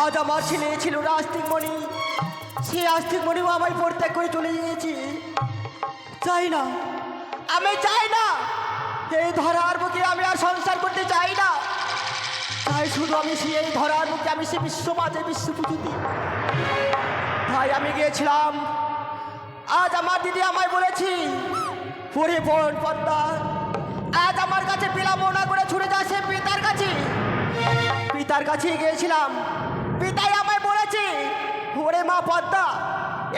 আজ আমার ছেলে ছিল আস্তিক মণি, সেই আস্তিক মণিও আমায় পরিত্যাগ করে চলে গিয়েছি। চাই না, আমি চাই না এই ধরার বুকে আমি আর সংসার করতে চাই না। তাই শুধু আমি এই ধরার বুকে আমি সে বিশ্ব মাঝে বিশ্বপূজিতি। তাই আমি গিয়েছিলাম। আজ আমার দিদি আমায় বলেছি, পরে বোন পদ্মা আজ আমার কাছে বিড়ম্বনা করে ছুটে যায় সে পিতার কাছে। পিতার কাছে গিয়েছিলাম, পিতাই আমায় বলেছে, ওরে মা পদ্মা,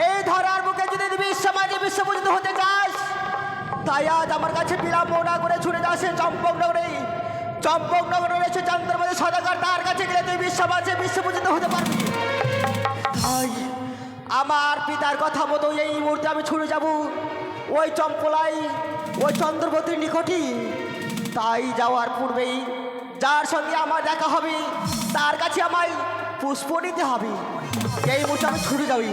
এই ধরার বুকে যদি বিশ্ব মাঝে বিশ্বপূজিত হতে চাস, তাই আজ আমার কাছে বিড়ম্বনা করে ছুটে যায় সে চম্পকনগরে। চম্পকনগরে রয়েছে চন্দ্রমণি সদাগর, তার কাছে গেলে তুই বিশ্ব মাঝে বিশ্বপূজিত হতে পারবি। তাই আমার পিতার কথা মতো এই মুহূর্তে আমি ছুটে যাব ওই চম্পলাই, ওই চন্দ্রবতীর নিকটে। তাই যাওয়ার পূর্বেই যার সঙ্গে আমার দেখা হবে তার কাছে আমায় পুষ্প নিতে হবে। এই মুহূর্তে আমি ছুটে যাবি।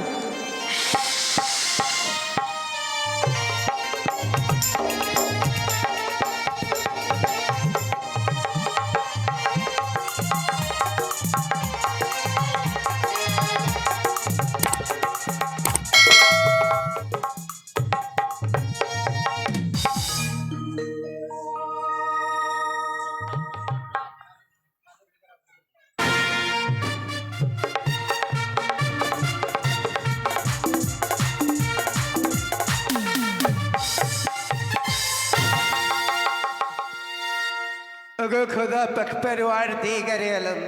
खुदा पख परवार दीगर आलम,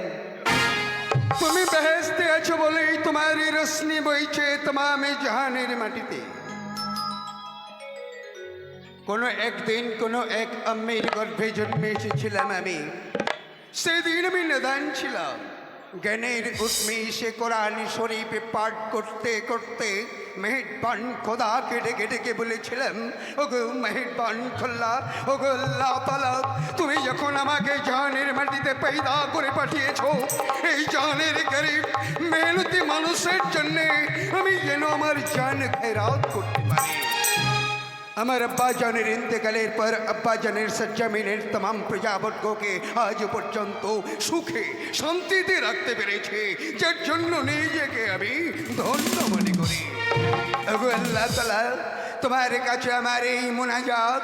তুমি বেহেশতে আছো বলেই তোমারই রশ্মি বইছে তমামে জাহানের মাটিতে। কোনো একদিন কোনো এক আম্মির গর্ভে জন্মে এসেছিলাম আমি। সেদিন আমি নাদান ছিলাম। জ্ঞানের উৎমেষে কোরআন শরীফে পাঠ করতে করতে মেহেরবান খোদাকে ডেকে ডেকে বলেছিলাম, ওগো মেহেরবান খোল্লা, ওগো আল্লাহ তাআলা, তুমি যখন আমাকে জানের মাটিতে পয়দা করে পাঠিয়েছো, এই জানের গরিব মেহনতি মানুষের জন্যে আমি যেন আমার জান খেরাত করতে পারি। আমার আব্বা জানের ইন্তেকালের পর আব্বা জানের সজ্জামিনের तमाम প্রজাবর্গকে আজ পর্যন্ত সুখে শান্তিতে রাখতে পেরেছে, যার জন্য নিজেকে আমি ধন্য মনে করি। ওগো আল্লাহ তাআলা, তোমার কাছে আমার এই মুনাজাত,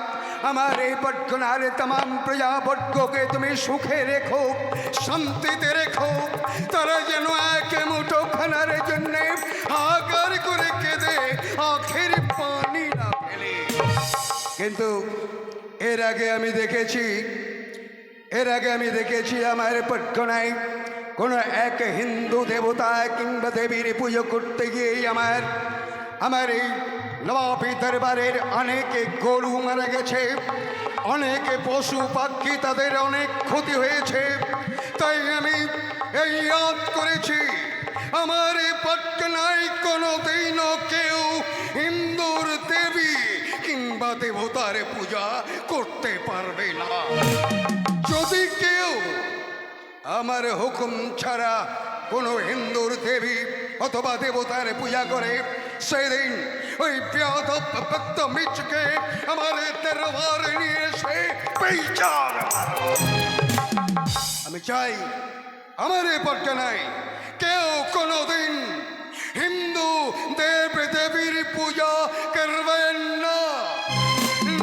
আমার এই প্রার্থনার तमाम প্রজাবর্গকে তুমি সুখে রেখো, শান্তিতে রেখো। তারা যেন এক মুঠো খানার জন্য হাহাকার করে কেঁদে আখের পানি না ফেলে। কিন্তু এর আগে আমি দেখেছি আমার প্রার্থনায় কোনো এক হিন্দু দেবতা কিংবা দেবীর পুজো করতে গিয়েই আমার এই নবাবী দরবারের অনেকে গরু মারা গেছে, অনেকে পশু পাখি তাদের অনেক ক্ষতি হয়েছে। তাই আমি এই ইয়াদ করেছি, আমার এই প্রার্থনায় কোনোদিনও কেউ হিন্দুর দেবী কিংবা দেবতার পূজা করতে পারবে না। যদি কেউ আমার হুকুম ছাড়া কোনো হিন্দুর দেবী অথবা দেবতার পূজা করে, সেদিন ওই বেয়াদব বদতমিজকে আমার দরবারে নিয়ে এসে বিচার। আমি চাই আমার এই প্রার্থনায় কেউ কোনোদিন হিন্দু দেব দেবীর পূজা করবেন না,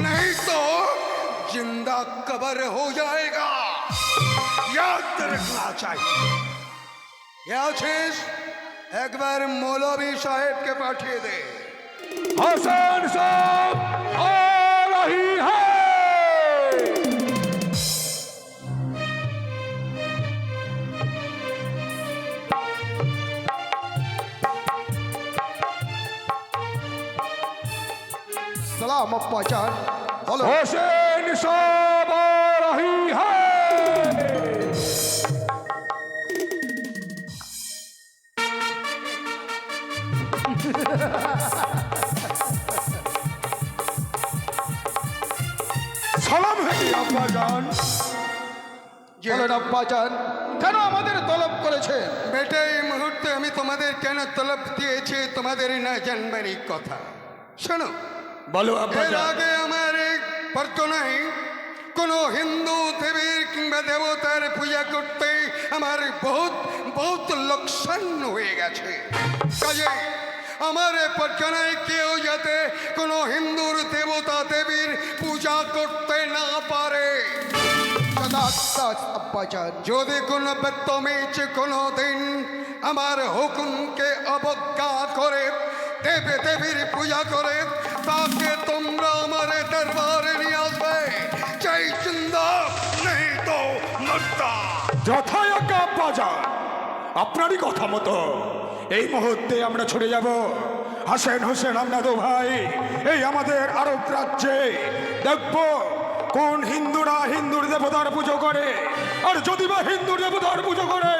नहीं तो जिंदा कबर हो जाएगा। याद रखना चाहिए। एक बार मौलवी साहेब के पाठिए दे। हसन साहब आ रही है। सलाम अप्पा जान, बोलो। हुसैन साहब आ रही है। সালাম হে আব্বা জান। বলেন আব্বা জান, কেন আমাদের তলব করেছে? বেটা, এই মুহূর্তে আমি তোমাদের কেন তলব দিয়েছি তোমাদের না জানবারই কথা। শোনো, বলো আব্বা এর জান। আগে আমার এক প্রার্থনায় কোনো হিন্দু দেবীর কিংবা দেবতার পূজা করতে আমার বহুত বহুত লোকসান হয়ে গেছে। কাজে আমার পর্যায়ে কেউ যাতে কোনো হিন্দুর দেবতা দেবীর পূজা করতে না পারে। যদি কোনো বদতমিজ কোনো দিন আমার হুকুমকে অবজ্ঞা করে দেবে দেবীর পূজা করে, তাকে তোমরা আমার দরবারে নিয়ে আসবে, চাই জিন্দা নেই তো মুর্দা। যথাযোগ্য আব্বাজান, আপনারই কথা মতো এই মুহূর্তে আমরা ছুটে যাব হাসেন হোসেন আমরা দু ভাই এই আমাদের আরব রাজ্যে দেখব কোন হিন্দুরা হিন্দুর দেবতার পুজো করে, আর যদি বা হিন্দুর দেবতার পুজো করে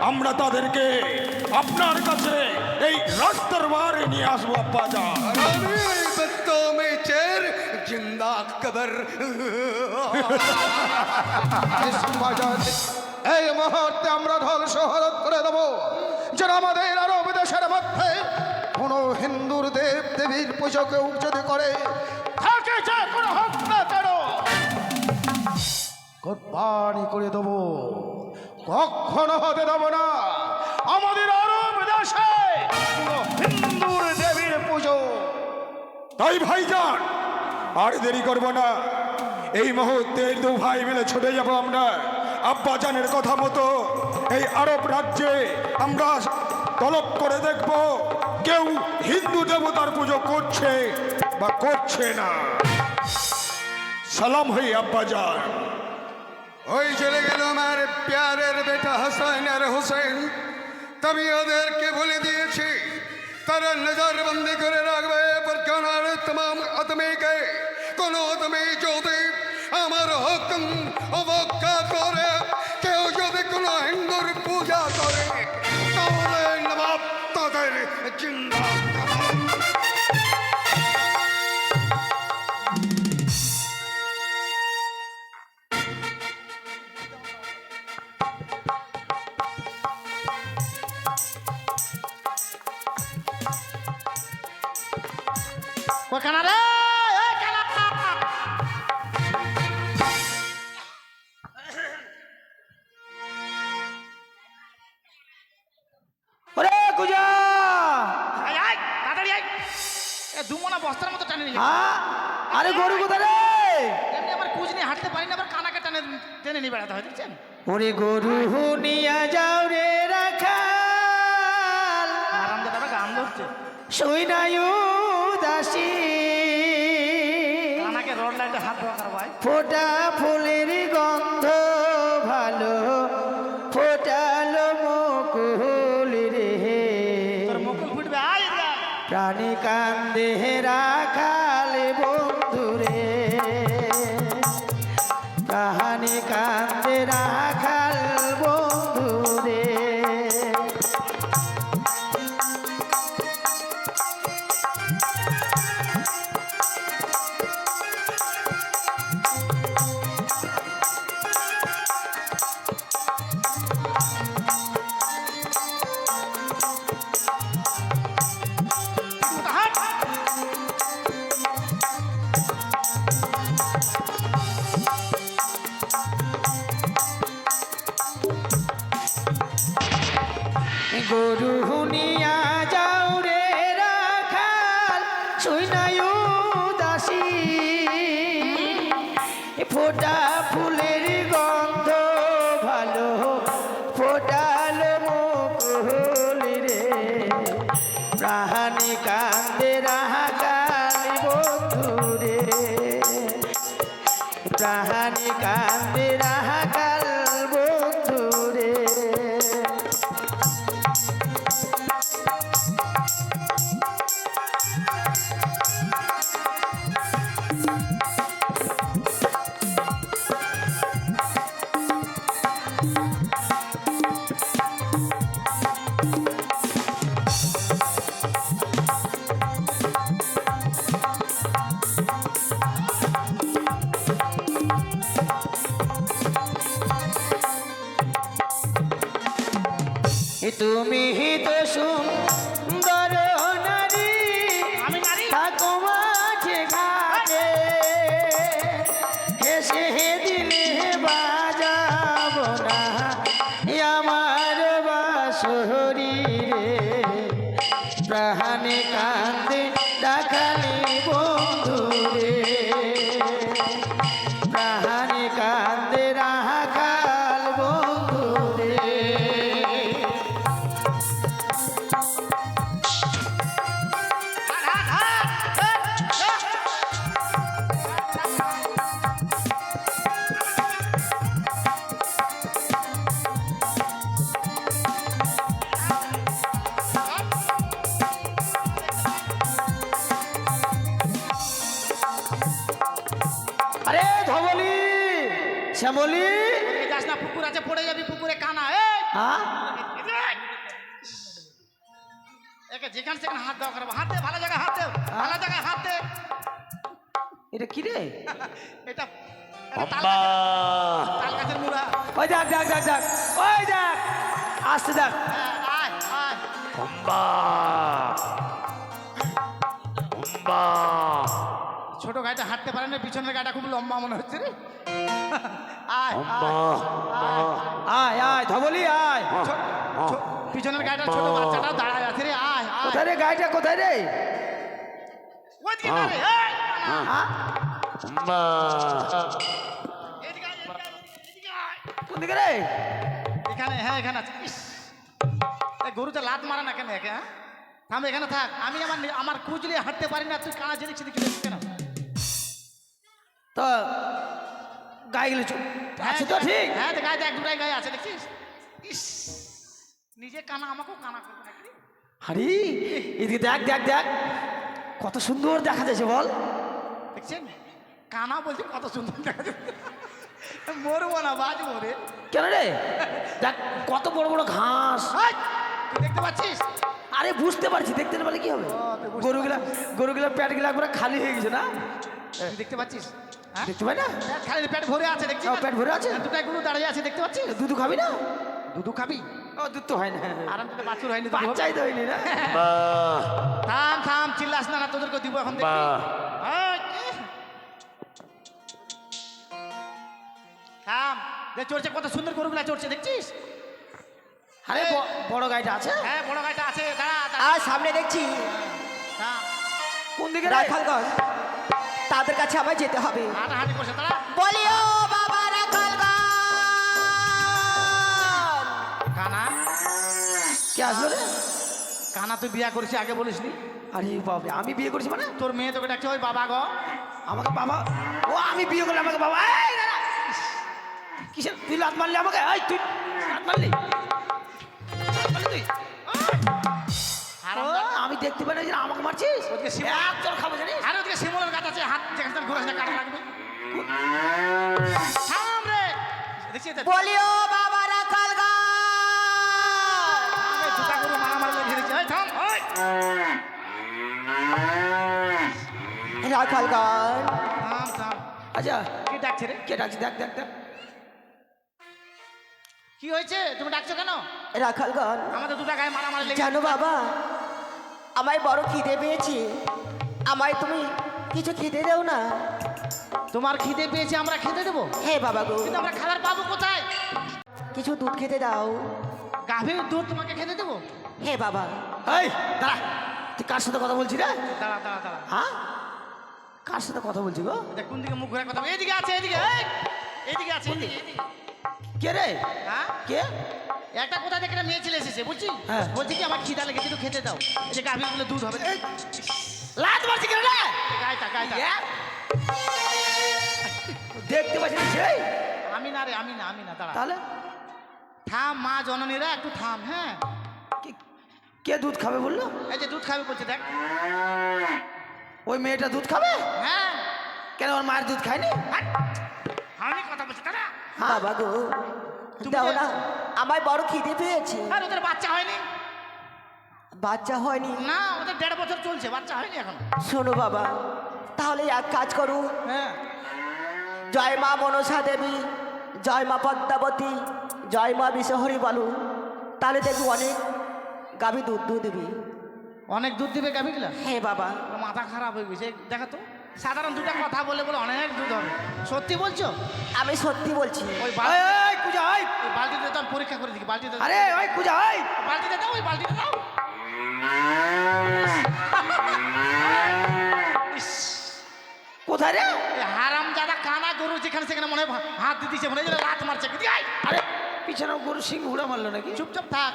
আমরা তাদেরকে আপনার কাছে এই রাস্তার বারে নিয়ে আসবো আব্বাজান। আমি এই বদতমিজের জিন্দা কবর। এই মুহূর্তে আমরা ধ্বংস করে দেবো, যেন আমাদের আরব দেশের মধ্যে কোনো হিন্দুর দেব দেবীর পুজো কেউ যদি করে থাকে, যে কোনো হোক না কেন কোরবানি করে দেবো। কখনো হতে দেবো না আমাদের আরব দেশে কোনো হিন্দুর দেবীর পুজো। তাই ভাইজান আর দেরি করব না, এই মুহূর্তে দু ভাই মিলে ছুটে যাব আমরা আব্বাজানের কথা মতো এই আরব রাজ্যে আমরা তলব করে দেখব কেউ হিন্দু দেবতার পুজো করছে বা করছে না। সালাম হই আব্বাজান। ওই চলে গেল আমার প্যারের বেটা হাসান আর হোসেন। তবে ওদেরকে বলে দিয়েছি তারা নজরবন্দি করে রাখবে পরগনার तमाम আদমিকে। কোনো আদমি যদি আমার হুকুম অবজ্ঞা করে, কেউ যদি কোনো হিন্দুর পূজা করে, তাহলে নবাব তাদের জিন্দা ওরে গুজা, দুমনা বস্তার মতো টানে নিয়ে হ্যাঁ আরে গরু কোথায় রে? এমনি আমার কুজ নিয়ে হাঁটতে পারি না, আবার কানাকে টেনে নিয়ে বেড়াতে হয়, দেখছেন? ওরে গরু নিয়া যাও রে রাখাল, আরামদাদা আবার গান ধরছে, সৈনায়ু দাসী, কানাকে রোড লাইটে হাত ধোয়া করা ভাই। ফোটা ফুলের গন্ধ ভালো ফোটালো মুকুল রে, তোর মুকুল ফুটবে, আয় এদিকে আয়। প্রাণী কান্দে রাখাল বন্ধুরে, প্রাণী কান্দে রাখাল বন্ধুরে। হাট। গরু হুনিয়া যাও রে রাখাল, সৈনায়ু দাসী, ফোটা ফুলের গন্ধ ভালো ফোটালো মুকুল রে, প্রাণী কান্দে রাখাল বন্ধু রে, প্রাণী কান্দে রাখাল বন্ধু রে। তুমি তো সুন্দর নারী, আমি নারী? থাকো মাঝে ঘাটে, হেসে দিলে বাজাবো না শ্যামলি। ওদিকে যাস না, পুকুর আছে, পড়ে যাবি পুকুরে, কানা। এই হ্যাঁ একে যেখানে সেখানে হাত দেওয়া খারাপ। হাত দে, ভালো জায়গায় হাত দে, ভালো জায়গায় হাত দে। এটা কি রে? এটা তাল গাছের মুড়া। ওই দেখ দেখ দেখ দেখ, ওই দেখ, আসতে দেখ। হ্যাঁ, আয় আয়। ছোট গাড়িটা হাঁটতে পারে না, পিছনের গাড়িটা খুব লম্বা মনে হচ্ছে রে। আয় আয় আয় ধবলি আয়। পিছনের গাড়িটা ছোট বাচ্চাটাও দাঁড়ায় আছে রে। আয় আয়। কোথায় রে গাড়িটা, কোথায় রে? ওইদিকে না রে, এই, হ্যাঁ এদিকে আয়, এদিকে আয়। কোন দিকে রে? এখানে, হ্যাঁ এখানে আছে। ইস, এই গরুটা লাত মারা না কেন একে? হ্যাঁ থাম, এখানে থাক। আমি আমার কুচলিয়ে হাঁটতে পারি না, তুই কানা জেনেছি দেখি কেন? তো গাইগুলো আছে তো ঠিক? হ্যাঁ গায়ে দেখ, দুটাই গায়ে আছে দেখছিস? ইস, নিজে কানা, আমাকেও কানা করবে নাকি? আরে এদিকে দেখ দেখ দেখ, কত সুন্দর দেখা যাচ্ছে বল। দেখছেন, কানা বলছে কত সুন্দর দেখা যাচ্ছে। মরবো না, বাজবো রে। কেন রে? দেখ কত বড় বড় ঘাস। এই, তুই দেখতে পাচ্ছিস? আরে বুঝতে পারছি, দেখতে না পারলে কি হবে? তুই বুঝতে গরুগুলা পেটগুলা একবার খালি হয়ে গেছে না? তুই দেখতে পাচ্ছিস? হ্যাঁ, দেখতে পাই না? খালি পেট ভরে আছে দেখছিস? পেট ভরে আছে। দুটাই গরু দাঁড়িয়ে আছে দেখতে পাচ্ছিস? দুধ খাবি না? দুধু খাবি? ও দুধ তো হয় না, আরাম থেকে বাছুর হয়নি, দুধু হবে। বাচ্চাই তো হয়নি না। থাম থাম, চিল্লাস না, তোদেরকে দিব এখন দেখবি। এই, থাম, দেখ চড়ছে, কত সুন্দর গরুগুলা চড়ছে দেখছিস? আরে বড় গাড়িটা আছে? হ্যাঁ বড় গাড়িটা আছে, দাঁড়া দাঁড়া। আর সামনে দেখছি থাম, কোন দিকে রাখালগঞ্জ, তাদের কাছে আমায় যেতে হবে। হাঁটাহাঁটি করছে, দাঁড়া। বলিও বাবা রাখালগঞ্জ। কানা, কে আসলো রে? কানা তুই বিয়া করেছিস আগে বলিসনি? আরে বাবা, আমি বিয়ে করেছি মানে? তোর মেয়ে তোকে ডাকছে ওই বাবা গো। আমাকে বাবা? ও আমি বিয়ে করলে আমাকে বাবা? এই দাঁড়া, কিসের তুই লাত মারলি আমাকে? এই তুই লাত মারলি? লাত মারলি তুই? ও, আমি দেখতে পাই না যে আমাকে মারছিস? ওদিকে শিমুল, এক চড় খাবো জানিস? আরে ওদিকে শিমুলের গাছ আছে, হাত যেখানে ঘুরে আসলে কাটা লাগবে। থাম রে, দেখছি এটা? বলিও বাবা রাখালগঞ্জ। আমি দুটা গরু মারামারি লেগে গেছে। এই থাম, ওই রাখালগঞ্জ। থাম থাম। আচ্ছা কি ডাকছে রে? কে ডাকছি? দেখ দেখ দেখ। কি হয়েছে, তুমি ডাকছো কেন? রাখালগঞ্জ, আমাদের দুটা গায়ে মারামারি লেগে জানো বাবা, আমায় বড় খিদে পেয়েছে, আমায় তুমি কিছু খেতে দাও না। তোমার খিদে পেয়েছে, আমরা খেতে দেবো? হে বাবা গো, কিন্তু আমরা খাবার পাবো কোথায়? কিছু দুধ খেতে দাও। গাভীর দুধ তোমাকে খেতে দেবো? হে বাবা। এই দাঁড়া, তুই কার সাথে কথা বলছিস রে? দাঁড়া দাঁড়া দাঁড়া, হ্যাঁ কার সাথে কথা বলছি গো? দেখ কোন দিকে মুখ ঘুরে কথা বল। এইদিকে আছে, এইদিকে, এই, এইদিকে আছে, এইদিকে, এইদিকে। কে রে? হ্যাঁ, কে? একটা কোথা থেকে একটা মেয়ে ছেলে এসেছে বুঝছি। হ্যাঁ। বলছি কি আমার খিদা লেগেছে, একটু খেতে দাও। এই যে গাভীর গুলো দুধ হবে। এই, লাত মারছি কেন রে? গায়টা গায়টা। এ? দেখতে পাচ্ছি না সেই? আমি না রে, আমি না, আমি না, দাঁড়া। তাহলে থাম, মা জননীরা একটু থাম। হ্যাঁ, কে দুধ খাবে বললো? এই যে দুধ খাবে বলছে, দেখ। ওই মেয়েটা দুধ খাবে? হ্যাঁ, কেন ওর মায়ের দুধ খায়নি? হাট। আমি কথা বলছি, দাঁড়া। বাবা গো, দাও না, আমায় বড় খিদে পেয়েছে। আর ওদের বাচ্চা হয়নি? বাচ্চা হয়নি? না, ওদের 1.5 বছর চলছে, বাচ্চা হয়নি এখন। শোনো বাবা, তাহলে এক কাজ করো, হ্যাঁ, জয় মা মনসা দেবী, জয় মা পদ্মাবতী, জয় মা বিশ্বহরি বলো, তাহলে দেখবি অনেক গাভী দুধ দুধ দিবি। অনেক দুধ দিবে গাভীগুলা? হে বাবা, মাথা খারাপ হয়ে গেছে, দেখা তো। সাধারণ দুটা কথা বলে বলে অনেক দুধ হবে। সত্যি বলছো? আমি সত্যি বলছি। ওই পূজা ওই বালতিতে তো পরীক্ষা করে দিই, বালতিতে। আরে ওই পূজা ওই বালতিতে দাও, ওই বালতিতে দাও। ইস, কোথায় রে? এই হারামজাদা কানা গরু যেখানে সেখানে মনে হয় হাত দিয়ে দিচ্ছে, মনে হয় যেন লাত মারছে। কি আয়? আরে পিছনে গরু সিং ঘুরা মারলো নাকি? চুপচাপ থাক,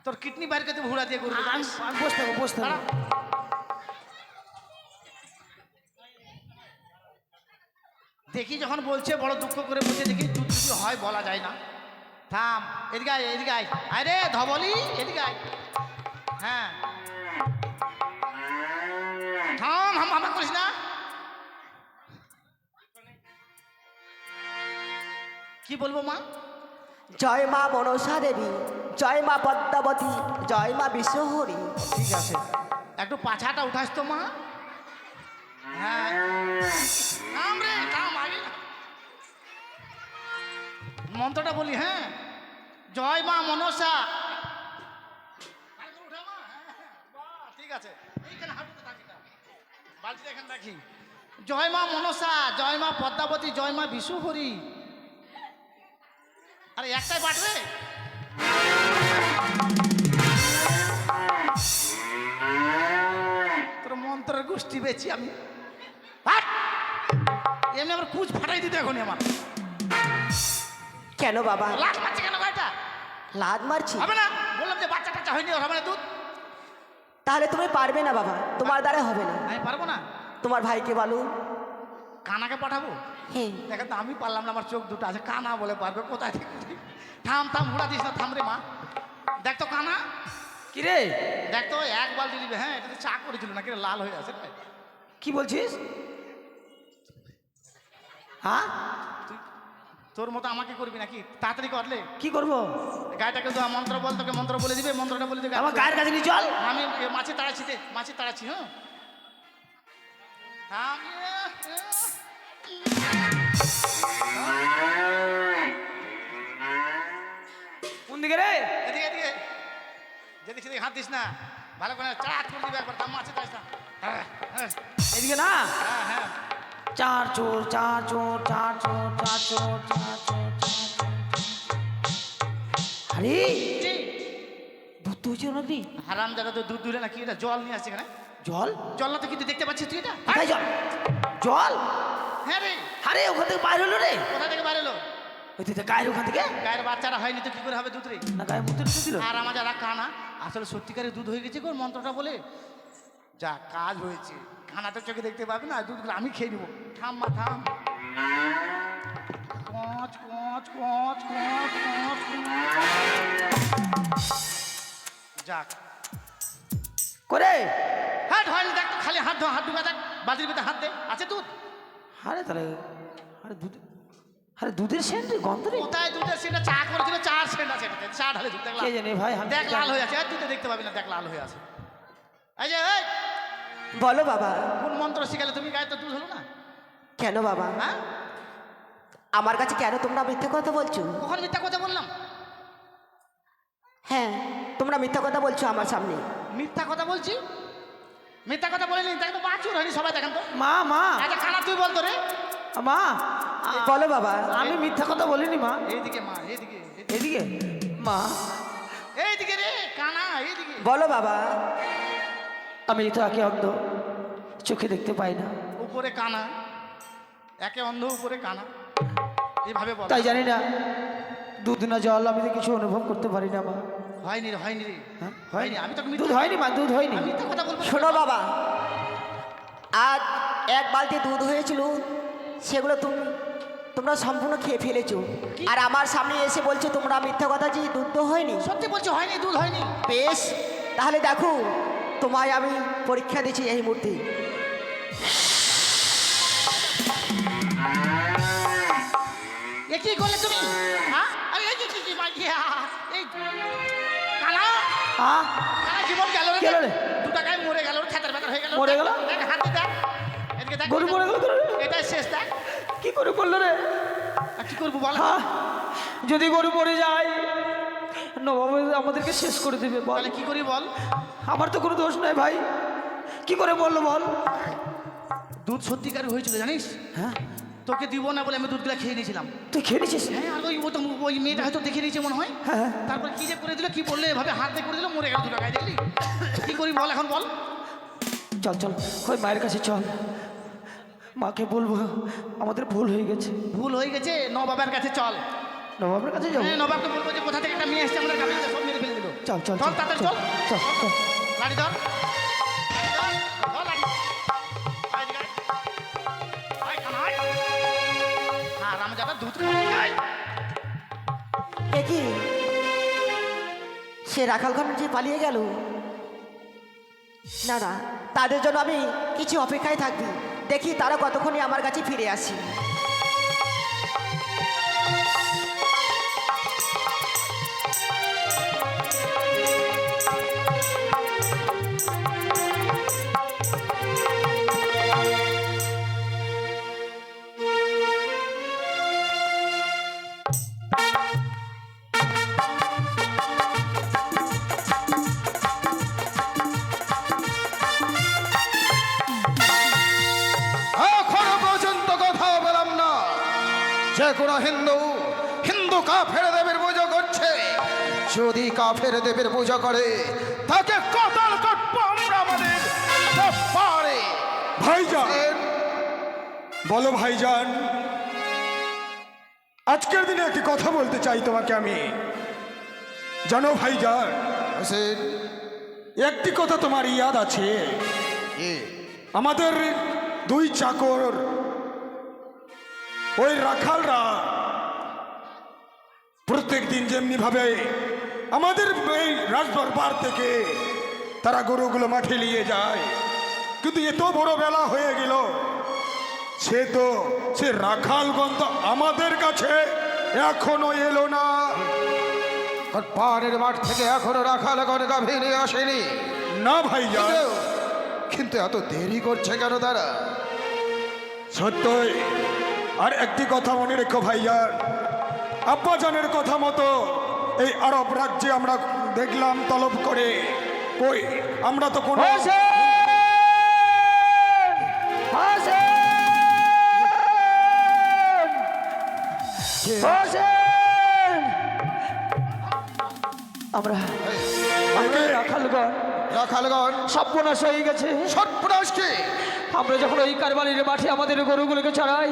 তোর কিডনি বাইর করতে ভুড়া দিয়ে গরু। আমি বসতে হবে, বসতে হবে। দেখি যখন বলছে বড় দুঃখ করে বলছে, দেখি দুধ যদি হয় বলা যায় না। থাম, এদিকে আয়, এদিকে আয়। আরে ধবলি, এদিকে আয়। হ্যাঁ, থাম, হাম হামা করিস না। কি বলবো মা? জয় মা মনসা দেবী, জয় মা পদ্মাবতী, জয় মা বিশ্বহরী। ঠিক আছে, একটু পাছাটা উঠাস তো মা। হ্যাঁ থাম রে, থাম আগে। মন্ত্রটা বলি, হ্যাঁ। জয় মা মনসা। উঠা মা, হ্যাঁ, বাহ, ঠিক আছে। এইখানে হাঁটুতে থাকি না, বালতিটা এখানে রাখি। জয় মা মনসা, জয় মা পদ্মাবতী, জয় মা বিশ্বহরী। আরে একটাই বাটবে। তোর মন্ত্রের গোষ্ঠী বেছি আমি। হাট! এমনি আমার কুচ ফাটাই দিতে এখনই আমার। কেন বাবা লাট মারছে কেন গাড়িটা? লাদ মারছি? হবে না, বললাম যে বাচ্চা টাচ্চা হয়নি, ওর হবে না দুধ। তাহলে তুমি পারবে না বাবা, তোমার দ্বারা হবে না। আমি পারবো না। তোমার ভাইকে বলো। কানাকে পাঠাবো? হ্যাঁ দেখেন তো, আমি পারলাম না, আমার চোখ দুটো আছে। কানা বলে পারবে কোথায় থেকে? থাম থাম, ঘোড়া দিস না, থাম রে মা। দেখ তো কানা, কি রে? দেখ তো, এক বালতি দিবে। হ্যাঁ, এটা তো চা করেছিল নাকি রে, লাল হয়ে আছে রে। কি বলছিস? হ্যাঁ, তোর মতো আমাকে করবি নাকি? তাড়াতাড়ি করলে কি করবো? গাড়িটাকে তো মন্ত্র বল, তোকে মন্ত্র বলে দিবে, মন্ত্রটা বলে দিবে। আমার গায়ের কাছে নিয়ে চল। আমি মাছি তাড়াচ্ছি, মাছি তাড়াচ্ছি। হ্যাঁ কোন দিকে রে? এদিকে এদিকে, যেদিকে সেদিকে হাত দিস না, ভালো করে চাট করে দিবে একবার। মাছি তাড়াস না। হ্যাঁ হ্যাঁ এদিকে না। হ্যাঁ হ্যাঁ। চার চোর, চার চোর, চার চোর, চার চোর, চার চোর, চার চোর। আরে জি। দুধ তো হয়েছে নাকি? হারাম জায়গা তো দুধ দুলে না, কি এটা জল নিয়ে আসছে এখানে। জল? জল না তো, কিন্তু দেখতে পাচ্ছিস তুই এটা? কোথায় জল? জল? হ্যাঁ রে। আরে ওখান থেকে বাইরে হলো রে। কোথা থেকে বাইরে এলো? ওই তুই গায়ের ওখান থেকে? গায়ের বাচ্চারা হয়নি তো কি করে হবে দুধ রে? না গায়ে মুতে ঢুকেছিল। আর আমার যারা কানা, আসলে সত্যিকারের দুধ হয়ে গেছে গো, মন্ত্রটা বলে। যা কাজ হয়েছে, খানা তো চোখে দেখতে পাবি না, দুধগুলো আমি খেয়ে নিবো। থাম মা থাম। কচ কচ কচ কচ কচ যাক। করে হাত হয়নি, দেখ তো, খালি হাত ধো, হাত ঢুকা দেখ, বাজির ভিতরে হাত দে, আছে দুধ? আরে তাহলে আরে দুধ, আরে দুধের সেন্ট গন্ধ রে। কোথায় দুধের সেটা? চা করেছিল, চার সেন্ট আছে এটাতে, চা ঢালে দুধ। দেখ কে জানে ভাই, আমি দেখ লাল হয়ে আছে, তুই তো দেখতে পাবি না, দেখ লাল হয়ে আছে। এই যে এই, বলো বাবা। কোন মন্ত্র শিখালে তুমি? গায়ে তো দুধ হলো না। কেন বাবা? হ্যাঁ, আমার কাছে কেন তোমরা মিথ্যা কথা বলছো? কখন মিথ্যা কথা বললাম? হ্যাঁ তোমরা মিথ্যা কথা বলছো আমার সামনে। মিথ্যা কথা বলছি? মিথ্যা কথা বলিনি, দেখো বাছুর হয়নি, সবাই দেখেন তো। মা মা আচ্ছা খানা তুই বলতো রে। মা বলো বাবা। আমি মিথ্যা কথা বলিনি মা। এইদিকে মা, এইদিকে এদিকে মা, এইদিকে রে কানা, এইদিকে। বলো বাবা। আমি তো একে অন্ধ, চোখে দেখতে পাই না, উপরে কানা, একে অন্ধ উপরে কানা, এইভাবে বল। তাই জানি না দুধ না জল আমি তো কিছু অনুভব করতে পারি না মা। হয়নি রে, হয়নি রে, হ্যাঁ? হয়নি। আমি তো দুধ হয়নি মা, দুধ হয়নি। মিথ্যা কথা বলবো না। শোনো বাবা, আজ এক বালতি দুধ হয়েছিল, সেগুলো তোমরা সম্পূর্ণ খেয়ে ফেলেছো। আর আমার সামনে এসে বলছো তোমরা মিথ্যা কথা, যে দুধ তো হয়নি। সত্যি বলছি, হয়নি, দুধ হয়নি। বেশ, তাহলে দেখো তোমায় আমি পরীক্ষা দিচ্ছি এই মুহূর্তে। এ কি করলে তুমি? হ্যাঁ, আরে এই কি মা, এই কানা, হ্যাঁ কানা জীবন গেল রে। গেল রে। 2 টাকায় মরে গেল, খেতার বেতার হয়ে গেল। মরে গেল? দেখ হাত দিয়ে দেখ, এদিকে দেখ। গরু মরে গেল তো রে। এটাই শেষ, দেখ। কি করে বললো রে? আর কি করবো বল? হ্যাঁ, যদি গরু মরে যায় নবাব আমাদেরকে শেষ করে দেবে বল। তাহলে কি করি বল? আমার তো কোনো দোষ নাই ভাই, কি করে বললো বল? দুধ সত্যিকার হয়েছিল জানিস? হ্যাঁ, তোকে দিব না বলে আমি দুধগুলা খেয়ে নিয়েছিলাম। তুই খেয়ে নিছিস? হ্যাঁ, আর ওই মেয়েটা হয়তো দেখে নিয়েছে মনে হয়। হ্যাঁ। তারপর কি যে করে দিল, কি বললে, এভাবে হাত দিয়ে করে দিল, মরে গেল 2 টাকায়, দেখলি? কি করি বল এখন বল? চল চল ওই মায়ের কাছে চল, মাকে বলবো আমাদের ভুল হয়ে গেছে। ভুল হয়ে গেছে, নবাবের কাছে চল। নবাবের কাছে যাবো? হ্যাঁ, নবাবকে বলবো যে কোথা থেকে একটা মেয়ে এসছে, আমরা গাড়িতে সব মেরে ফেলে দিল। চল চল চল তাড়াতাড়ি চল। চল চল। গাড়ি ধর, ধর গাড়ি। আয় এদিকে আয়। আয় কানা, আয়। হ্যাঁ, রামজাদা দুধ খাই। এ কি, সে রাখালগণ যে পালিয়ে গেল? না না, তাদের জন্য আমি কিছু অপেক্ষায় থাকবি, দেখি তারা কতক্ষণে আমার কাছে ফিরে আসি। যে কোনো হিন্দু হিন্দু কাফের দেবীর পুজো করছে, যদি কাফের দেবীর পুজো করে তাকে কতল করবো আমরা আমাদের ব্যাপারে। ভাইজান, বলো ভাইজান। আজকের দিনে একটি কথা বলতে চাই তোমাকে আমি। জানো ভাইজান, হোসেন, একটি কথা তোমার ইয়াদ আছে? আমাদের দুই চাকর ওই রাখালরা প্রত্যেক দিন যেমনি ভাবে আমাদের এই রাজদরবার থেকে তারা গরুগুলো মাঠে নিয়ে যায়, কিন্তু এত বড় বেলা হয়ে গেল, সে রাখালগণ তো আমাদের কাছে এখনো এলো না। পাহাড়ের মাঠ থেকে এখনো রাখালগণ গাভী নিয়ে আসেনি। না ভাইজান, কিন্তু এত দেরি করছে কেন তারা? সত্যই। আর একটি কথা মনে রেখো ভাইজান, আব্বাজানের কথা মতো এই আরব রাজ্যে আমরা দেখলাম তলব করে, কই আমরা তো কোনো আমরা রাখালগণ সর্বনাশ হয়ে গেছে। সর্বনাশ কি? আমরা যখন ওই কারবালির মাঠে আমাদের গরুগুলোকে চড়াই,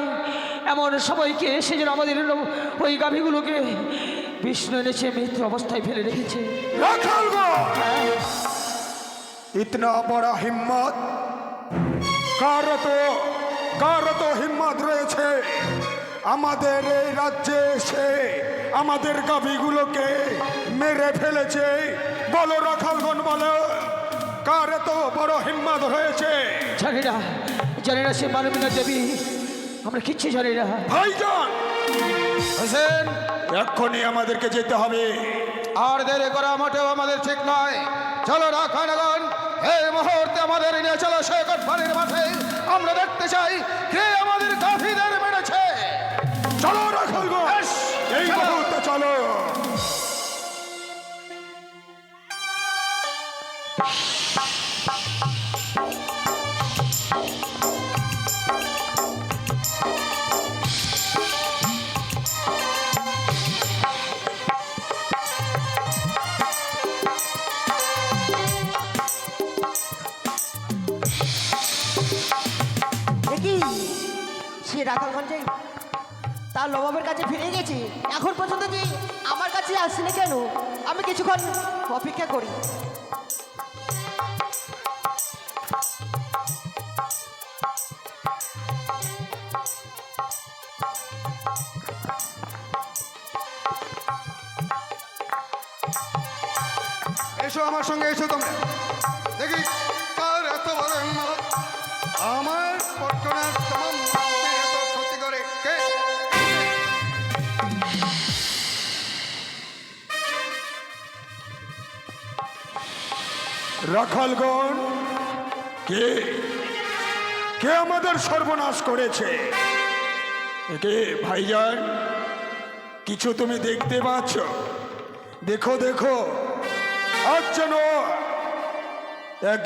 এমন সবাইকে এসে যেন আমাদের ওই গাভীগুলোকে বিষ্ণু এনেছে মৃত অবস্থায় ফেলে রেখেছে। ইতনা বড় হিম্মত কার তো হিম্মত রয়েছে আমাদের এই রাজ্যে এসে আমাদের গাভীগুলোকে মেরে ফেলেছে? বলো রাখালগণ, বলো কার এত বড় হিম্মত হয়েছে? জানি না সে মানবিনা দেবী, আমরা কিচ্ছু জানি না। ভাইজান, হোসেন, এক্ষুনি আমাদেরকে যেতে হবে। আর দেরি করা মোটেও আমাদের ঠিক নয়। চলো রাখালগণ, এই মুহূর্তে আমাদের নিয়ে চলো সৈকত বাড়ির মাঠে। আমরা দেখতে চাই কে আমাদের গাভীদের মেরেছে। চলো রাখালগণ, এই মুহূর্তে চলো। দেখি সে রাখালগঞ্জে তার নবাবের কাছে ফিরে গেছে, এখন পর্যন্ত যে আমার কাছে আসছে না কেন? আমি কিছুক্ষণ অপেক্ষা করি। এসো আমার সঙ্গে, এসো তোমরা। দেখি কার এত বড় হিম্মত আমার পট্টনার তমাম মানুষের এত ক্ষতি করে কে? রাখালগণ, কে কে আমাদের সর্বনাশ করেছে? কে ভাইজান? কিছু তুমি দেখতে পাচ্ছ? দেখো দেখো, আজ যেন এক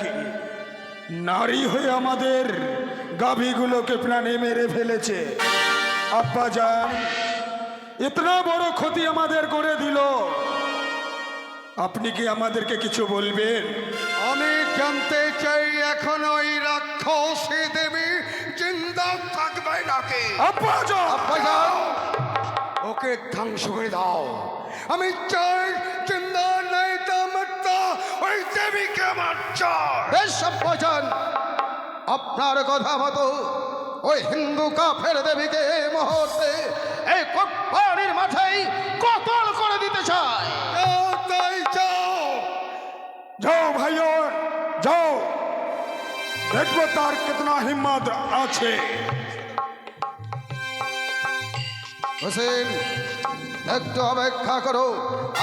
নারী হয়ে আমাদের গাভীগুলোকে প্রাণে মেরে ফেলেছে। আব্বাজান, ইতনা বড় ক্ষতি আমাদের করে দিল, আপনি কি আমাদেরকে কিছু বলবেন? আমি জানতে চাই এখন ওই রাক্ষসী দেবী জিন্দা থাকবে নাকি? আব্বাজান, ওকে ধ্বংস করে দাও। আমি চাই জিন্দা নেই তা মরতা ওই দেবীকে মার চাই। বেশ সম্পজন, আপনার কথা মতো ওই হিন্দু কাফের দেবীকে এই মুহূর্তে এই কোটবাড়ির মাঠেই কতল করে দিতে চায়। তাই যাও। যাও ভাইয়ান, যাও, দেখবো তার কিতনা হিম্মত আছে। হোসেন, একটু অপেক্ষা করো,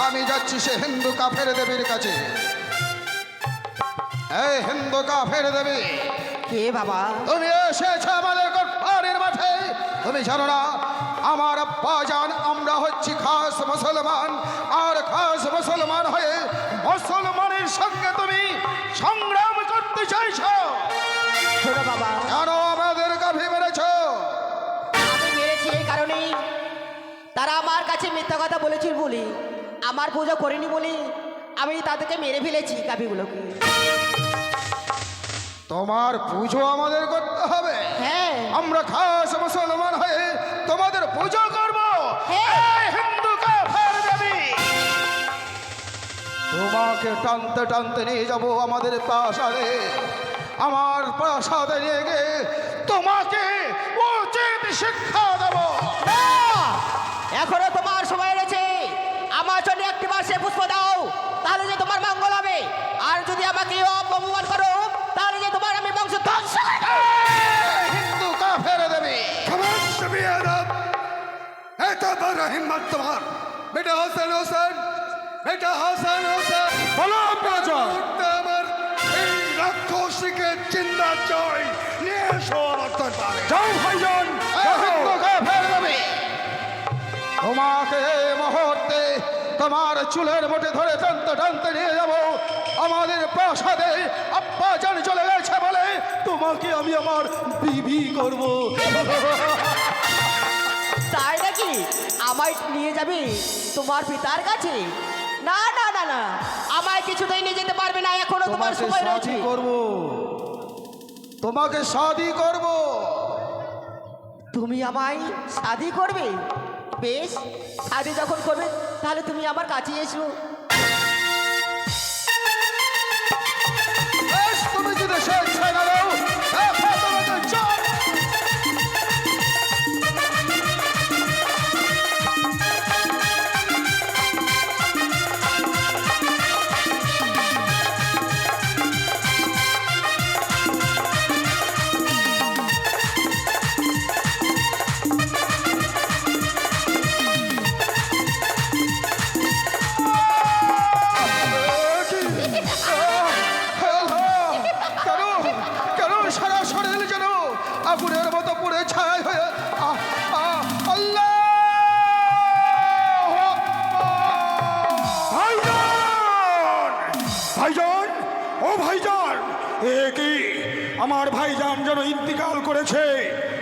আমি যাচ্ছি সে হিন্দু কাফের দেবীর কাছে। এই হিন্দু কাফের দেবী, কে বাবা? তুমি এসেছো আমাদের কোটবাড়ির মাঠে। তুমি জানো না আমার আব্বাজান আমরা হচ্ছি খাস মুসলমান, আর খাস মুসলমান হয়ে মুসলমানের সঙ্গে তুমি সংগ্রাম করতে চাইছো? শোনো বাবা, কেন আমাদের গাভী মেরেছো? আমি মেরেছি এই কারণেই তারা আমার কাছে মিথ্যা কথা বলেছিল বলি, আমার পুজো করিনি বলি আমি তাদেরকে মেরে ফেলেছি গাভীগুলোকে। তোমার পুজো আমাদের করতে হবে? হ্যাঁ আমরা খাস মুসলমান হয়ে তোমাদের পুজো করব। হ্যাঁ। এই হিন্দু কাফের দেবী, তোমাকে টানতে টানতে নিয়ে যাব আমাদের প্রাসাদে। আমার প্রাসাদে নিয়ে গিয়ে তোমাকে উচিত শিক্ষা দেব। না! এখনো তোমার সময় রয়েছে, আমার জন্য একটি মাসে পুষ্প দাও, তাহলে যে তোমার মঙ্গল হবে। আর যদি আমাকে অপমান করো তাহলে যে তোমার আমি বংশ ধ্বংস করে দেব। এই হিন্দু কাফের দেবী, খামোশ বেয়াদব! এত বড় হিম্মত তোমার! বেটা হাসান হোসেন, বেটা হাসান হোসেন, বলো আব্বাজান। মুহূর্তে আমার এই রাক্ষসীকে চিন্তা চাই, নিয়ে এসো আমার দরবারে। যাও ভাইজান, এই যাও। হিন্দু কাফের দেবী, তোমাকে এই মুহূর্তে তোমার চুলের মুঠে ধরে টানতে টানতে নিয়ে যাব আমাদের প্রাসাদে। আব্বা জান চলে গেছে বলে তোমাকে আমি আমার বিবি করব। তাই নাকি? আমায় নিয়ে যাবে তোমার পিতার কাছে? না না না না, আমায় কিছুতেই নিয়ে যেতে পারবে না, এখনো তোমার তোমাকে সময় রয়েছে। শাদি করব, তোমাকে শাদি করব। তুমি আমায় শাদি করবে? বেশ, শাদি যখন করবে তাহলে তুমি আমার কাছে এসো। বেশ, তুমি যদি স্বেচ্ছায় না দাও, এখন তোমাকে চাই। কেন সারা শরীর যেন আগুনের মতো পুড়ে ছাই হয়ে আল্লাহ! ভাইজান, ভাইজান, ও ভাইজান, এ কি আমার ভাইজান যেন ইন্তিকাল করেছে।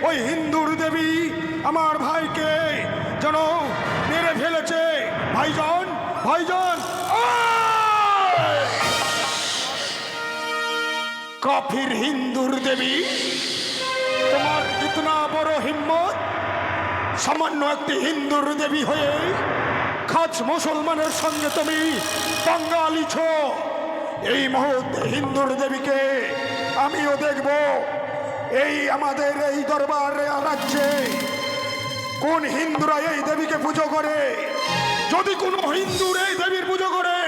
ওই হিন্দুর দেবী আমার ভাইকে যেন মেরে ফেলেছে। ভাইজান, ভাইজান, আয়! কাফির হিন্দুর দেবী, তোমার ইতনা বড় হিম্মত! সামান্য একটি হিন্দুর দেবী হয়ে খাস মুসলমানের সঙ্গে তুমি বাঙ্গালিছ। এই মুহূর্তে হিন্দুর দেবীকে আমিও দেখব। এই আমাদের এই দরবার রাজ্যে কোন হিন্দুরা এই দেবীকে পুজো করে। যদি কোনো হিন্দুর এই দেবীর পুজো করে,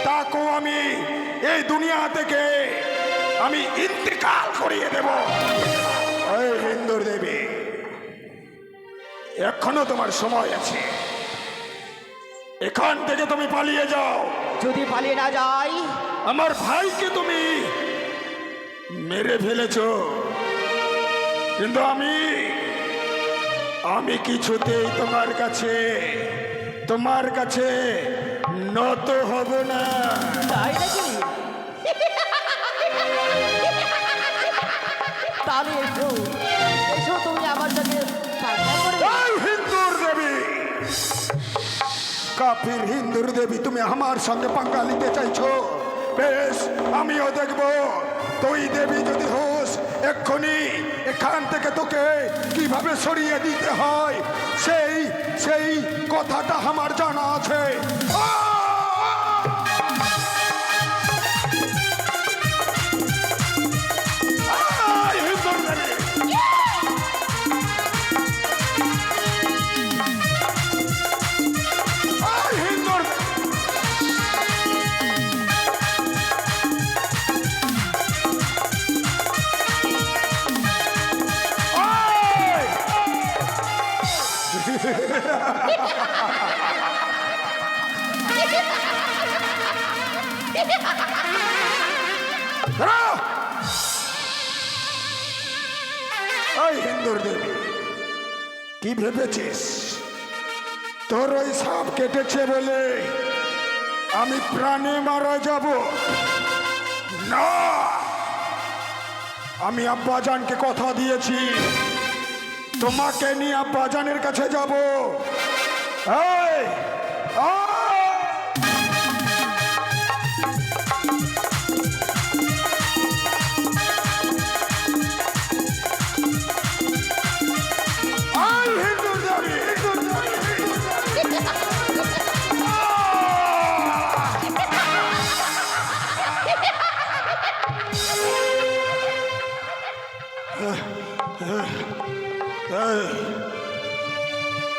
তাকেও আমি এই দুনিয়া থেকে আমি ইন্তেকাল করিয়ে দেব। এই হিন্দুর দেবী, এখনো তোমার সময় আছে, এখান থেকে তুমি পালিয়ে যাও। যদি পালিয়ে না যাই, আমার ভাইকে তুমি মেরে ফেলেছ, কিন্তু আমি কিছুতেই তোমার কাছে নত হব না। তাই নাকি? তাহলে এসো, এসো তুমি আমার সঙ্গে সাক্ষাৎ করবে। এই হিন্দুর দেবী, কাফির হিন্দুর দেবী, তুমি আমার সঙ্গে পাঙ্গা নিতে চাইছো? বেশ, আমিও দেখব। তুই দেবী যদি হোস, এক্ষুনি এখান থেকে তোকে কিভাবে সরিয়ে দিতে হয় সেই কথাটা আমার জানা আছে। আয়, হিন্দুর দেবী! আয়, হিন্দুর! আয়! দাঁড়াও! ওই হিন্দুর দেবী, কি ভেবেছিস তোর ওই সাপ কেটেছে বলে আমি প্রাণে মারা যাব? না, আমি আব্বাজানকে কথা দিয়েছি, তোমাকে নিয়ে আব্বাজানের কাছে যাব। এই, আয়! আয় হিন্দুর দেবী, হিন্দুর দেবী, হিন্দুর দেবী।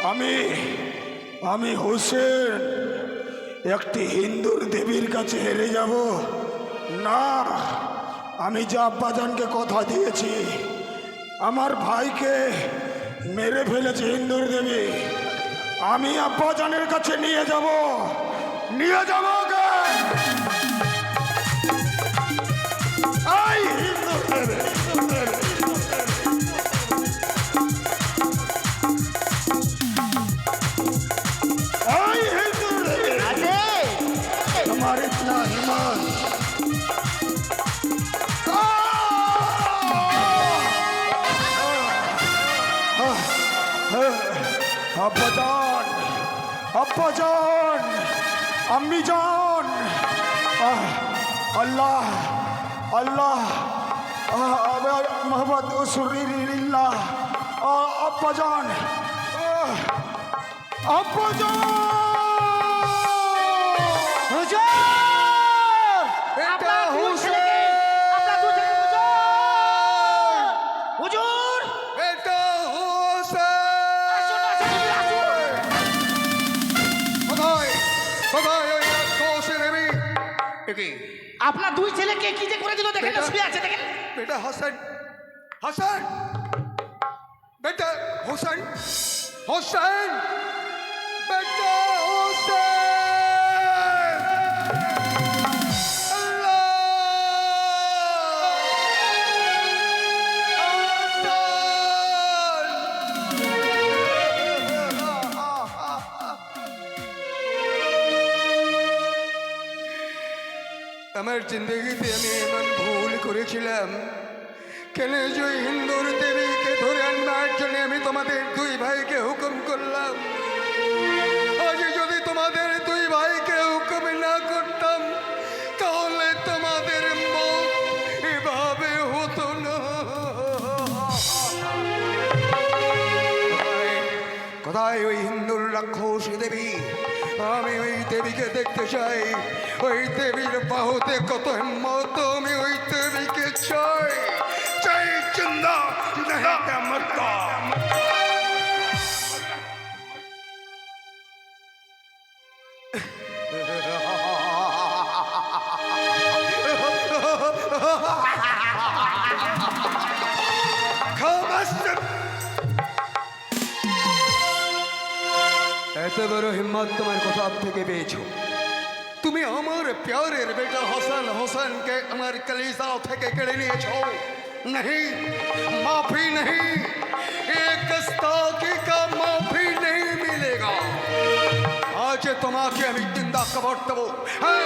আমি আমি হোসেন একটি হিন্দুর দেবীর কাছে হেরে যাব না। আমি যে আব্বাজানকে কথা দিয়েছি, আমার ভাইকে মেরে ফেলেছে হিন্দুর দেবী। আমি আব্বাজানের কাছে নিয়ে যাব ওকে। আই হিন্দুর দেবী, হিন্দুর দেবী। आई हिंदू আছে हमारे इतना ईमान अब्बाजान, अब्बाजान, अम्मी जान, अल्लाह अल्लाह मोहम्मद रसूलुल्लाह, अब्बाजान, अब्बाजान। হুজুর আপনার দুই ছেলেকে আপনার দুই ছেলেকে হুজুর বেটা হোসেন! আসুন আসুন কোথায় কোথায় ওই রাক্ষসী দেবী? এ কি? আপনার দুই ছেলেকে কি যে করে দিল দেখেন না, শুয়ে আছে দেখেন। बेटा हसन हसन बेटा हुसैन हुसैन बेटा हुसैन अल्लाह আমার জিন্দগিতে আমি এমন ভুল করেছিলাম কেন যে ওই হিন্দুর দেবীকে ধরে আনবার জন্য আমি তোমাদের দুই ভাইকে হুকুম করলাম। আজ যদি তোমাদের দুই ভাইকে হুকুম না করতাম তাহলে তোমাদের মত এভাবে হতো না। কোথায় ওই হিন্দুর রাক্ষসী দেবী? আমি ওই দেবীকে দেখতে চাই। ওই দেবীর বাহুতে কত হিম্মত, আমি ওই দেবীকে চাই। চাই জিন্দা नहीं तो मरता। খামাস এত বড় হিম্মত তোমার কোথা থেকে পেয়েছো? তুমি আমার প্যারের বেটা হাসান হোসেনকে আমার কলিজা থেকে কেড়ে নিয়েছো। नहीं माफी नहीं, एक गुस्ताखी का माफी नहीं मिलेगा। आज তোমাকে আমি জিন্দা কবর দেবো। হ্যাঁ,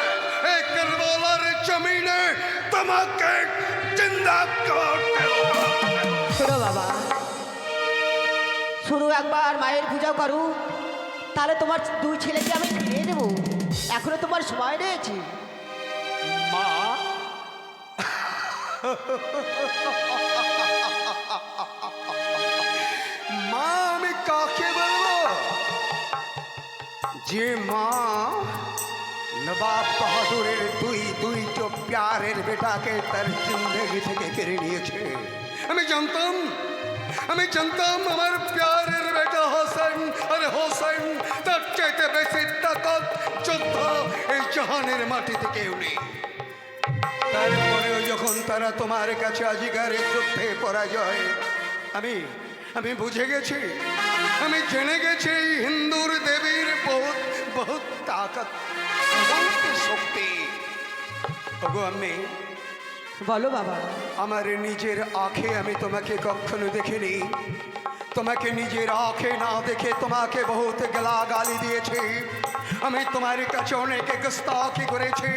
এই কারবালার জমিনে তোমাকে জিন্দা কবর দেবো। শোনো বাবা, শুধু একবার মায়ের পূজা করো, তাহলে তোমার দুই ছেলেকে আমি ফিরিয়ে দেবো। এখনো তোমার সময় রয়েছে। মা মা আমি কাকে বলবো? যে মা নবাব বাহাদুরের দুইটো প্যারের বেটাকে তার জিন্দগি থেকে কেড়ে নিয়েছে। আমি জানতাম আমার প্যারের বেটা হোসেন, আর হোসেন তার চাইতে বেশি তাকত যোদ্ধা এই জাহানের মাটিতে কেউ নেই। তারপরেও যখন তারা তোমার কাছে আজিকারে যুদ্ধে পরাজয়, আমি বুঝে গেছি, আমি জেনে গেছি এই হিন্দুর দেবীর বহুত বহুত তাকত, বহুত শক্তি। ওগো আমি বলো বাবা। আমার নিজের আঁখে আমি তোমাকে কখনো দেখিনি। তোমাকে নিজের আঁখে না দেখে তোমাকে বহুত গালি দিয়েছি। আমি তোমার কাছে অনেক গুস্তাখি করেছি।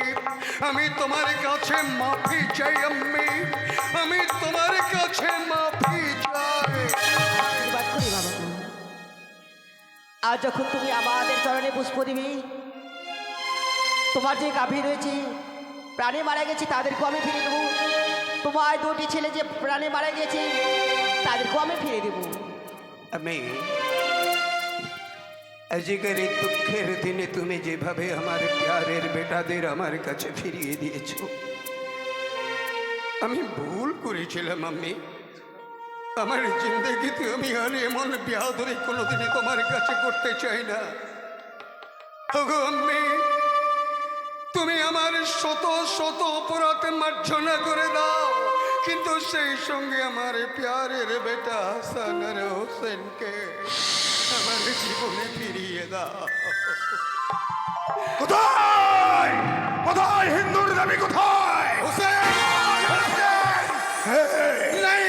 আমি তোমার কাছে মাফি চাই আম্মি, আমি তোমার কাছে মাফি চাই। আশীর্বাদ করি বাবা। আর যখন তুমি আমাদের চরণে পুষ্প দিবি, তোমার যে গাভী রয়েছে প্রাণে মারা গেছে তাদেরকেও আমি ফিরে দেবো। তোমার দুটি ছেলে যে প্রাণে মারা গেছে তাদেরকেও আমি ফিরে দেবো। আমি আজকের এই দুঃখের দিনে তুমি যেভাবে আমার প্যারের বেটাদের আমার কাছে ফিরিয়ে দিয়েছো, আমি ভুল করেছিলাম। আমি আমার জিন্দগিতে আমি আর এমন বিয়াদরি কোনোদিনই তোমার কাছে করতে চাই না। ওগো আম্মি, তুমি আমার শত শত অপরাধ মার্জনা করে দাও, কিন্তু সেই সঙ্গে আমার প্যারের বেটা হাসান আর হোসেনকে আমার জীবনে ফিরিয়ে দাও। কোথায় কোথায় হিন্দুর দেবী কোথায়? নাই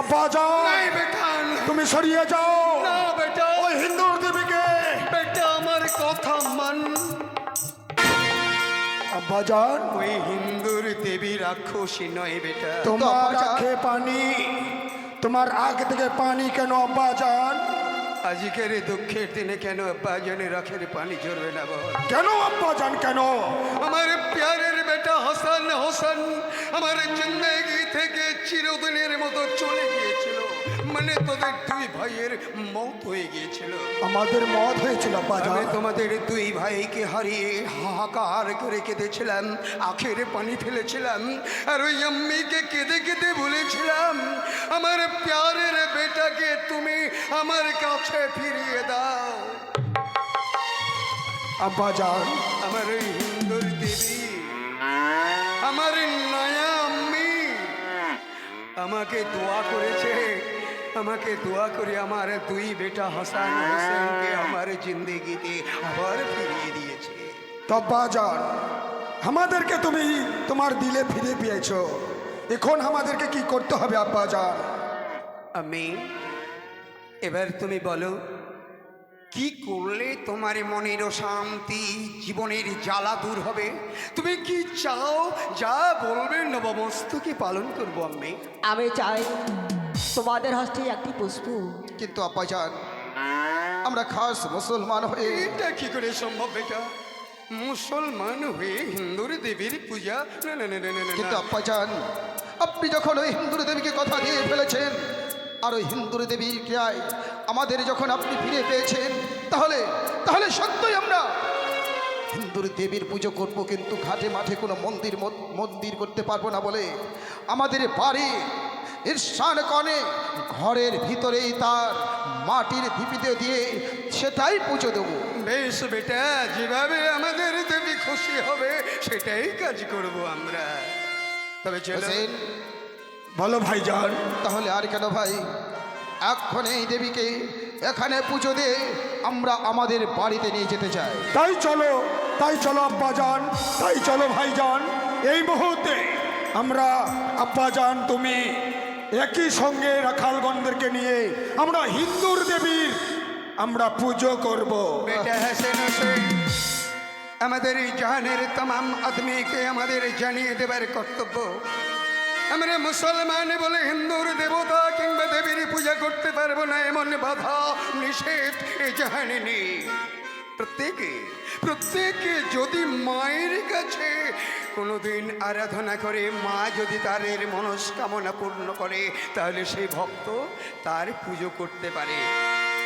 আব্বাজান, নাই বেটা, তুমি সরিয়ে যাও। না বেটা, ওই হিন্দুর দেবীকে। বেটা আমার কথা মান। আব্বাজান, ওই হিন্দুর দেবী রাক্ষসী নয় বেটা। তোমার আখে পানি, তোমার আখ থেকে পানি কেন আব্বাজান? আজকের এই দুঃখের দিনে কেন আব্বাজানের আখের পানি ঝরবে না বল? কেন আব্বাজান কেন? আমার প্যারের বেটা হাসান হোসেন আমার জিন্দগি থেকে চিরদিনের মতো চলে গিয়েছিল। মানে তোদের দুই ভাইয়ের মৌত হয়ে গিয়েছিল। আমাদের মত হয়েছিল আব্বাজান। আমি তোমাদের দুই ভাইকে হারিয়ে হাহাকার করে কেঁদেছিলাম, আখের পানি ফেলেছিলাম, আর ওই আম্মিকে কেঁদে কেঁদে বলেছিলাম আমার প্যারের বেটাকে তুমি আমার কাছে ফিরিয়ে দাও। আব্বাজান, আমার ওই হিন্দুর দেবী, আমার নয়া আম্মি আমাকে দোয়া করেছে, আমাকে দোয়া করে আমার দুই বেটা হাসান হোসেনকে আমার জিন্দগিতে আবার ফিরিয়ে দিয়েছে। তো আব্বাজান, আমাদেরকে তুমি তোমার দিলে ফিরে পেয়েছো, এখন আমাদেরকে কি করতে হবে আব্বাজান? আমি এবার তুমি বলো, কি করলে তোমার মনের শান্তি, জীবনের জ্বালা দূর হবে? তুমি কি চাও? যা বলবে নবমস্তকে পালন করবো আমি। আমি চাই তোমাদের হস্তে একটি পুষ্প। কিন্তু আব্বাজান, আমরা খাস মুসলমান হয়ে এটা কি করে সম্ভব বেটা? মুসলমান হয়ে হিন্দুর দেবীর পূজা? না না না না না, না কিন্তু আব্বাজান, আপনি যখন ওই হিন্দুর দেবীকে কথা দিয়ে ফেলেছেন, আর ওই হিন্দুর দেবীর ক্রিয়ায় আমাদের যখন আপনি ফিরে পেয়েছেন, তাহলে তাহলে সত্যই আমরা হিন্দুর দেবীর পুজো করব, কিন্তু ঘাটে মাঠে কোনো মন্দির করতে পারবো না বলে আমাদের বাড়ি ঈর্ষান কনে ঘরের ভিতরেই তার মাটির ঢিপিতে দিয়ে সেটাই পুজো দেবো। বেশ বেটা, যেভাবে আমাদের দেবী খুশি হবে সেটাই কাজ করব আমরা। তবে চলো। হোসেন, বলো ভাইজান। তাহলে আর কেন ভাই, এখন এই দেবীকে এখানে পুজো দিয়ে আমরা আমাদের বাড়িতে নিয়ে যেতে চাই। তাই চলো আব্বাজান, তাই চলো ভাইজান। এই মুহূর্তে আমরা আব্বাজান তুমি একই সঙ্গে রাখালগণদেরকে নিয়ে আমরা হিন্দুর দেবীর আমরা পুজো করব। বেটা হাসান হোসেন, আমাদের এই জাহানের तमाम আদমিকে আমাদের জানিয়ে দেবার কর্তব্য। আমরা মুসলমান বলে হিন্দুর দেবতা কিংবা দেবীর পূজা করতে পারবো না এমন বাধা নিষেধ এই জাহানে নেই। প্রত্যেকে যদি মায়ের কাছে কোনোদিন আরাধনা করে, মা যদি তার মনস্কামনা পূর্ণ করে, তাহলে সেই ভক্ত তার পুজো করতে পারে।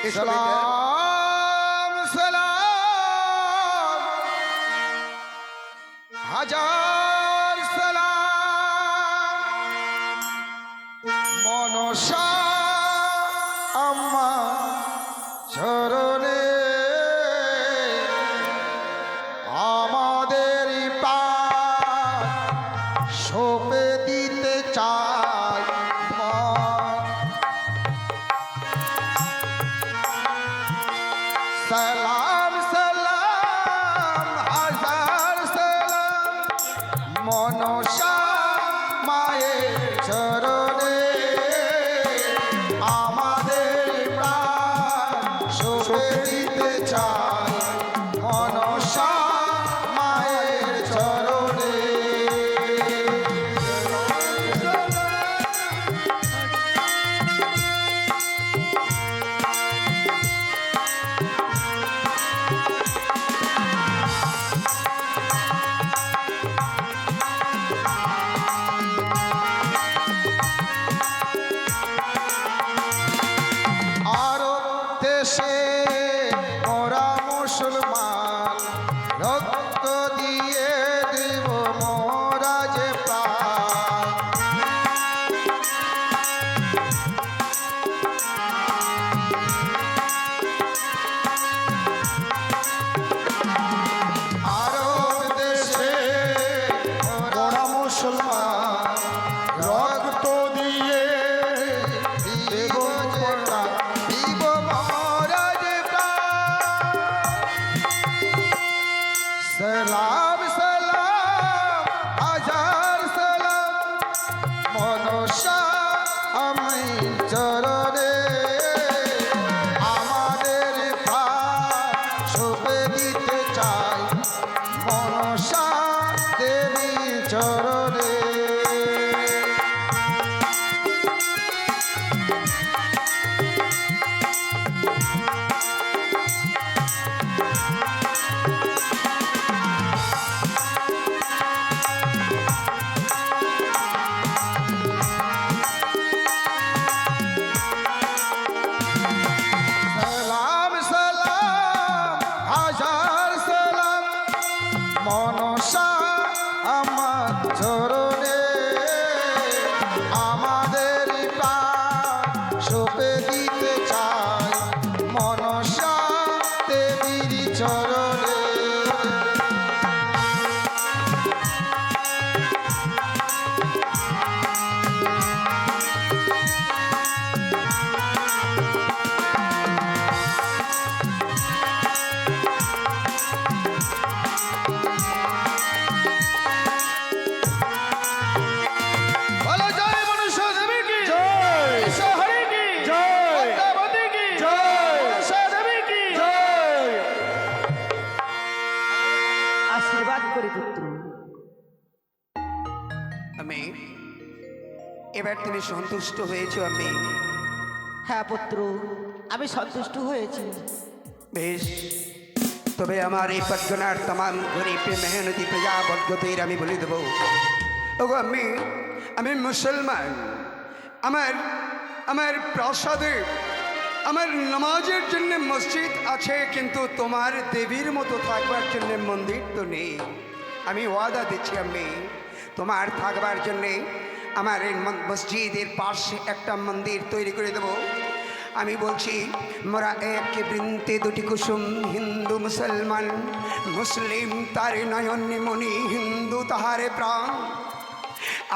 এসো বেটা। সালাম সালাম হাজার সালাম মনসা আম্মা চরণে আমাদের প্রাণ সঁপে দিতে চাই মা। সালাম সালাম হাজার সালাম মনসা মায়ের চরণে আমাদের প্রাণ সঁপে দিতে চাই মনসা মায়ের চরণে। এবার তুমি সন্তুষ্ট হয়েছো আমি? হ্যাঁ পুত্র, আমি সন্তুষ্ট হয়েছি। বেশ, তবে আমার এই পদ্মনার তাম গরিব মেহনতি প্রজাবর্গদের আমি বলে দেবো, ওগো আমি মুসলমান। আমার প্রাসাদে আমার নামাজের জন্য মসজিদ আছে, কিন্তু তোমার দেবীর মতো থাকবার জন্য মন্দির তো নেই। আমি ওয়াদা দিচ্ছি তোমার থাকবার জন্যে আমার এই মসজিদের পাশে একটা মন্দির তৈরি করে দেবো। আমি বলছি, মোরা এক বৃন্তে দুটি কুসুম, হিন্দু মুসলমান। মুসলিম তারে নয়ন মণি, হিন্দু তাহারে প্রাণ।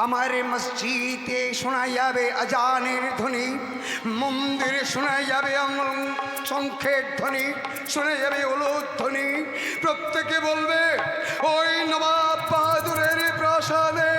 আমার মসজিদে শোনা যাবে আজানের ধ্বনি, মন্দিরে শোনা যাবে শঙ্খের ধ্বনি, শোনা যাবে উলুধ্বনি। প্রত্যেকে বলবে ওই নবাব বাহাদুরের প্রাসাদে